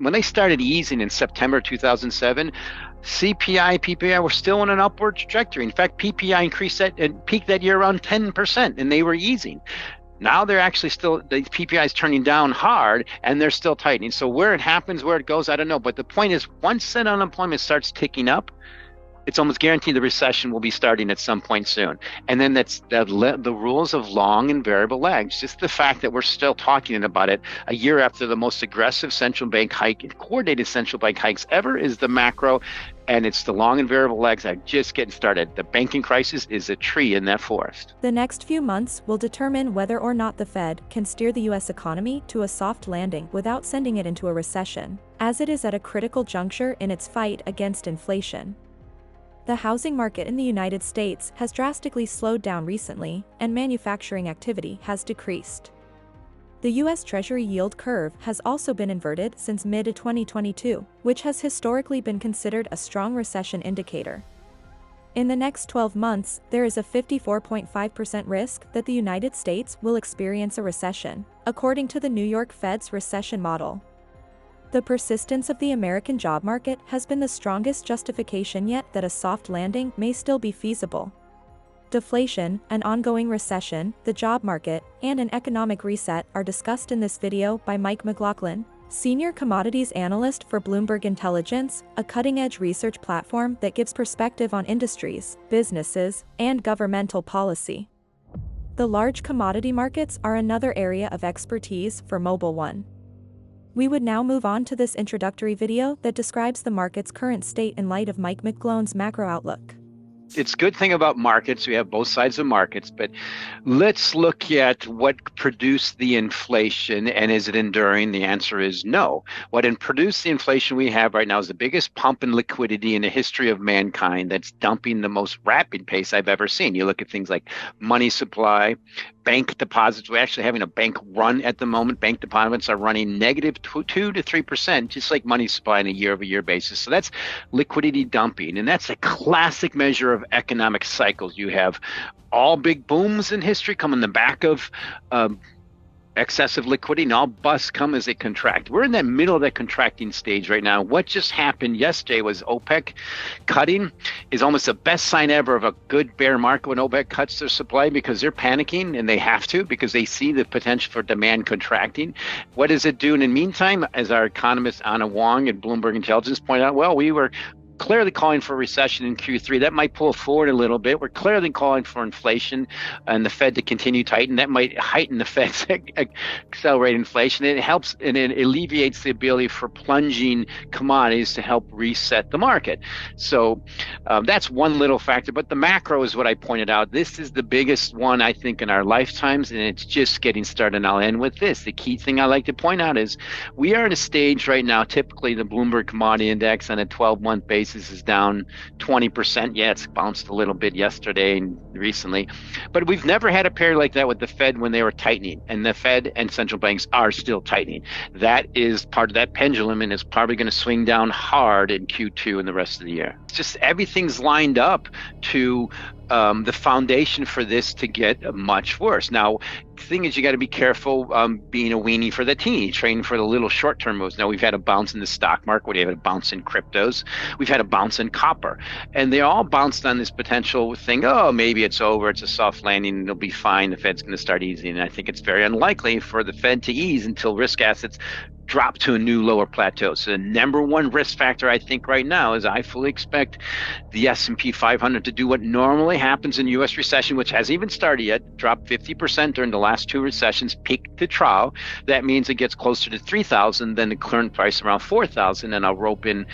when they started easing in September 2007, CPI, PPI were still on an upward trajectory. In fact, PPI increased that and peaked that year around 10%, and they were easing. Now they're actually still, the PPI is turning down hard, and they're still tightening. So where it happens, where it goes, I don't know. But the point is, once that unemployment starts ticking up, it's almost guaranteed the recession will be starting at some point soon. And then that's the rules of long and variable lags. Just the fact that we're still talking about it a year after the most aggressive central bank hike, coordinated central bank hikes ever, is the macro. And it's the long and variable lags that are just getting started. The banking crisis is a tree in that forest. The next few months will determine whether or not the Fed can steer the U.S. economy to a soft landing without sending it into a recession, as it is at a critical juncture in its fight against inflation. The housing market in the United States has drastically slowed down recently, and manufacturing activity has decreased. The U.S. Treasury yield curve has also been inverted since mid-2022, which has historically been considered a strong recession indicator. In the next 12 months, there is a 54.5% risk that the United States will experience a recession, according to the New York Fed's recession model. The persistence of the American job market has been the strongest justification yet that a soft landing may still be feasible. Deflation, an ongoing recession, the job market, and an economic reset are discussed in this video by Mike McLaughlin, senior commodities analyst for Bloomberg Intelligence, a cutting-edge research platform that gives perspective on industries, businesses, and governmental policy. The large commodity markets are another area of expertise for Mobile One. We would now move on to this introductory video that describes the market's current state in light of Mike McGlone's macro outlook. It's a good thing about markets. We have both sides of markets, but let's look at what produced the inflation, and is it enduring? The answer is no. What produced the inflation we have right now is the biggest pump in liquidity in the history of mankind that's dumping the most rapid pace I've ever seen. You look at things like money supply, bank deposits. We're actually having a bank run at the moment. Bank deposits are running negative 2 to 3%, just like money supply on a year-over-year basis. So that's liquidity dumping, and that's a classic measure of economic cycles. You have all big booms in history come in the back of excessive liquidity, and all busts come as they contract. We're in that middle of that contracting stage right now. What just happened yesterday was OPEC cutting is almost the best sign ever of a good bear market when OPEC cuts their supply, because they're panicking, and they have to, because they see the potential for demand contracting. What does it do in the meantime? As our economist Anna Wong at Bloomberg Intelligence pointed out, well, we were clearly calling for a recession in Q3. That might pull forward a little bit. We're clearly calling for inflation and the Fed to continue tighten. That might heighten the Fed's accelerate inflation. It helps, and it alleviates the ability for plunging commodities to help reset the market. So that's one little factor. But the macro is what I pointed out. This is the biggest one, I think, in our lifetimes, and it's just getting started. And I'll end with this. The key thing I like to point out is we are at a stage right now, typically the Bloomberg Commodity Index on a 12-month basis is down 20%. Yeah, it's bounced a little bit yesterday and recently, but we've never had a period like that with the Fed when they were tightening, and the Fed and central banks are still tightening. That is part of that pendulum, and it's probably going to swing down hard in Q2 and the rest of the year. It's just everything's lined up to the foundation for this to get much worse. Now, the thing is, you got to be careful being a weenie for the teeny, trading for the little short-term moves. Now, we've had a bounce in the stock market. We had a bounce in cryptos. We've had a bounce in copper. And they all bounced on this potential thing, oh, maybe it's over, it's a soft landing, it'll be fine, the Fed's going to start easing. And I think it's very unlikely for the Fed to ease until risk assets drop to a new lower plateau. So the number one risk factor, I think, right now is I fully expect the S&P 500 to do what normally happens in U.S. recession, which hasn't even started yet, drop 50% during the last two recessions, peak to trough. That means it gets closer to 3,000 than the current price around 4,000, and I'll rope in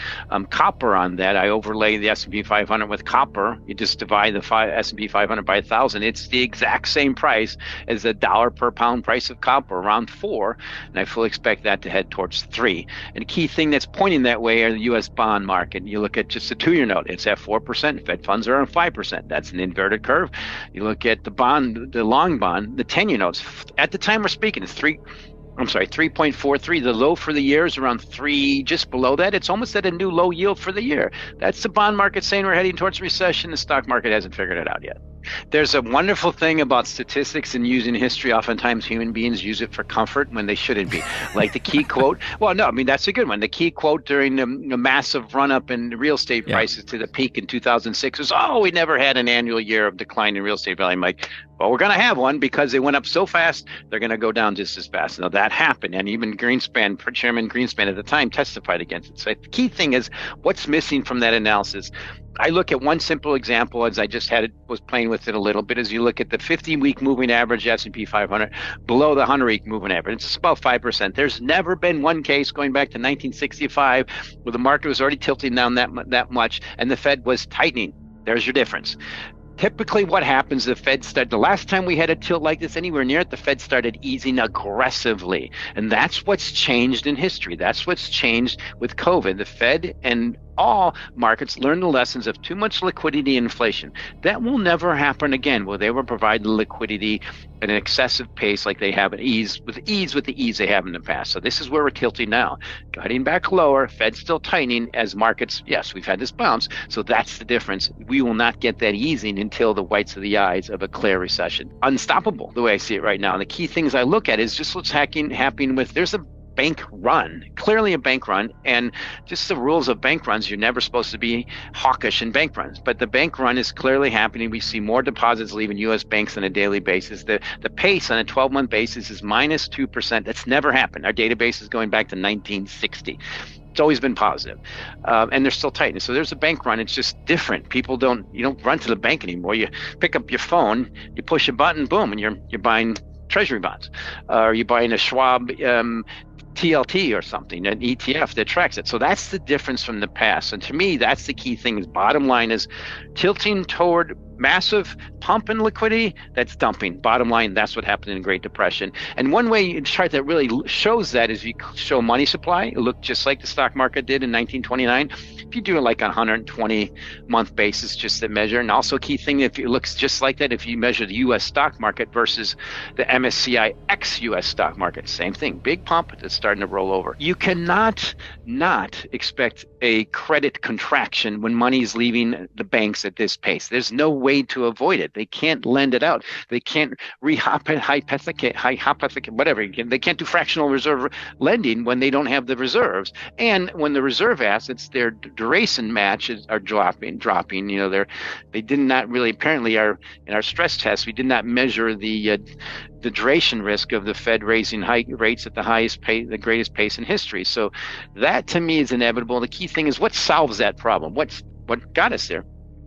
copper on that. I overlay the S&P 500 with copper. You just divide the S&P 500 by 1,000. It's the exact same price as the dollar per pound price of copper, around 4, and I fully expect that to head towards 3. And a key thing that's pointing that way are the U.S. bond market. You look at just the 2-year note, it's at 4%. Fed funds are on 5%. That's an inverted curve. You look at the bond, the long bond, the 10-year notes. At the time we're speaking, it's 3.43. The low for the year is around 3, just below that. It's almost at a new low yield for the year. That's the bond market saying we're heading towards recession. The stock market hasn't figured it out yet. There's a wonderful thing about statistics and using history. Oftentimes human beings use it for comfort when they shouldn't be. Like the key quote, well, no, I mean, that's a good one. The key quote during the massive run-up in real estate prices to the peak in 2006 was, oh, we never had an annual year of decline in real estate value. I'm like, well, we're going to have one because they went up so fast, they're going to go down just as fast. Now, that happened. And even Greenspan, Chairman Greenspan at the time, testified against it. So the key thing is what's missing from that analysis. I look at one simple example, as I just was playing with it a little bit, as you look at the 50-week moving average S&P 500 below the 100-week moving average. It's about 5%. There's never been one case going back to 1965 where the market was already tilting down that much and the Fed was tightening. There's your difference. Typically what happens, the last time we had a tilt like this anywhere near it, the Fed started easing aggressively. And that's what's changed in history. That's what's changed with COVID. The Fed and all markets learned the lessons of too much liquidity and inflation. That will never happen again, where they will provide the liquidity at an excessive pace like they have with the ease they have in the past. So this is where we're tilting now. Cutting back lower, Fed still tightening as markets, yes, we've had this bounce. So that's the difference. We will not get that easing until the whites of the eyes of a clear recession. Unstoppable, the way I see it right now. And the key things I look at is just what's happening with, there's a bank run, clearly a bank run, and just the rules of bank runs, you're never supposed to be hawkish in bank runs, but the bank run is clearly happening. We see more deposits leaving U.S. banks on a daily basis. The pace on a 12-month basis is minus 2%. That's never happened. Our database is going back to 1960. It's always been positive, and they're still tightening. So there's a bank run. It's just different. You don't run to the bank anymore. You pick up your phone, you push a button, boom, and you're buying Treasury bonds, or you're buying a Schwab TLT or something, an ETF that tracks it. So that's the difference from the past. And to me, that's the key thing. Is bottom line is tilting toward massive pump in liquidity, that's dumping. Bottom line, that's what happened in the Great Depression. And one way in chart that really shows that is you show money supply. It looked just like the stock market did in 1929. If you do it like on 120-month basis, just to measure. And also key thing, if it looks just like that, if you measure the U.S. stock market versus the MSCI ex-U.S. stock market, same thing. Big pump that's starting to roll over. You cannot not expect a credit contraction when money's leaving the banks at this pace. There's no way to avoid it. They can't lend it out. They can't hypothecate, whatever. They can't do fractional reserve lending when they don't have the reserves. And when the reserve assets, their duration matches are dropping. They did not really, apparently, in our stress test, we did not measure the duration risk of the Fed raising rates at the highest pace, the greatest pace in history. So that to me is inevitable. The key thing is what solves that problem. What got us there?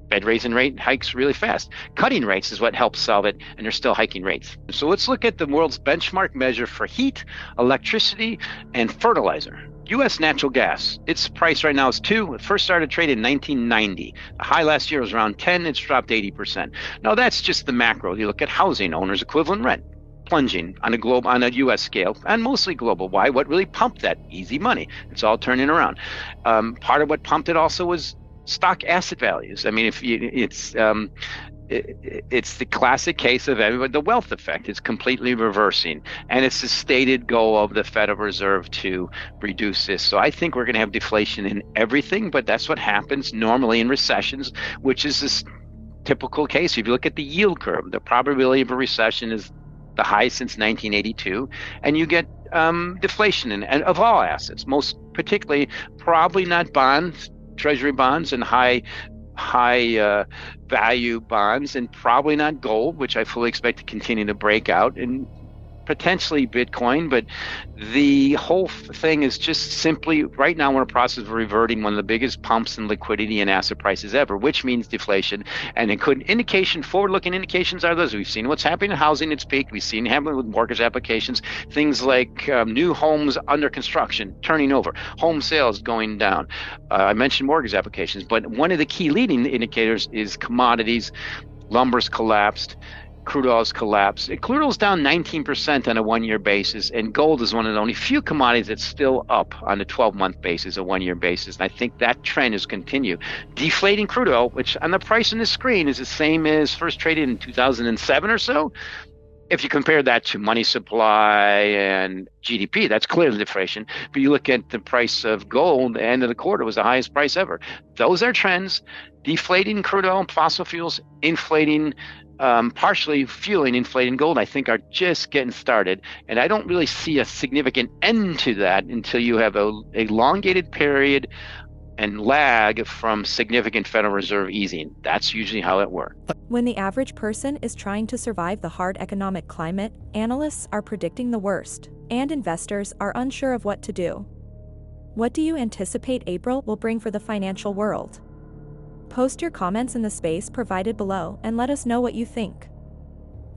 Fed raising rate hikes really fast. Cutting rates is what helps solve it, and they're still hiking rates. So let's look at the world's benchmark measure for heat, electricity, and fertilizer. U.S. natural gas, its price right now is 2. It first started trading in 1990. The high last year was around 10. It's dropped 80%. Now that's just the macro. You look at housing, owners equivalent rent, plunging on a U.S. scale, and mostly global. Why? What really pumped that? Easy money. It's all turning around. Part of what pumped it also was stock asset values. I mean, it's the classic case of the wealth effect. It's completely reversing, and it's the stated goal of the Federal Reserve to reduce this. So I think we're going to have deflation in everything, but that's what happens normally in recessions, which is this typical case. If you look at the yield curve, the probability of a recession is the highest since 1982, and you get deflation and of all assets, most particularly probably not bonds, Treasury bonds, and high value bonds, and probably not gold, which I fully expect to continue to break out, and potentially Bitcoin. But the whole thing is just simply right now we're in a process of reverting one of the biggest pumps in liquidity and asset prices ever, which means deflation. And it could forward-looking indications are those. We've seen what's happening in housing, it's peaked. We've seen it happening with mortgage applications, things like new homes under construction turning over, home sales going down. I mentioned mortgage applications, but one of the key leading indicators is commodities. Lumber's collapsed. Crude oil's collapsed. Crude oil's down 19% on a one-year basis, and gold is one of the only few commodities that's still up on a 12-month basis, a one-year basis. And I think that trend is continue. Deflating crude oil, which on the price on the screen is the same as first traded in 2007 or so, If you compare that to money supply and GDP, that's clearly deflation. But you look at the price of gold, the end of the quarter was the highest price ever. Those are trends. Deflating crude oil and fossil fuels, inflating, partially fueling inflating gold, I think are just getting started. And I don't really see a significant end to that until you have a elongated period and lag from significant Federal Reserve easing. That's usually how it works. When the average person is trying to survive the hard economic climate, analysts are predicting the worst, and investors are unsure of what to do. What do you anticipate April will bring for the financial world? Post your comments in the space provided below and let us know what you think.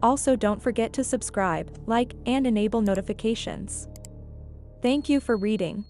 Also, don't forget to subscribe, like, and enable notifications. Thank you for reading.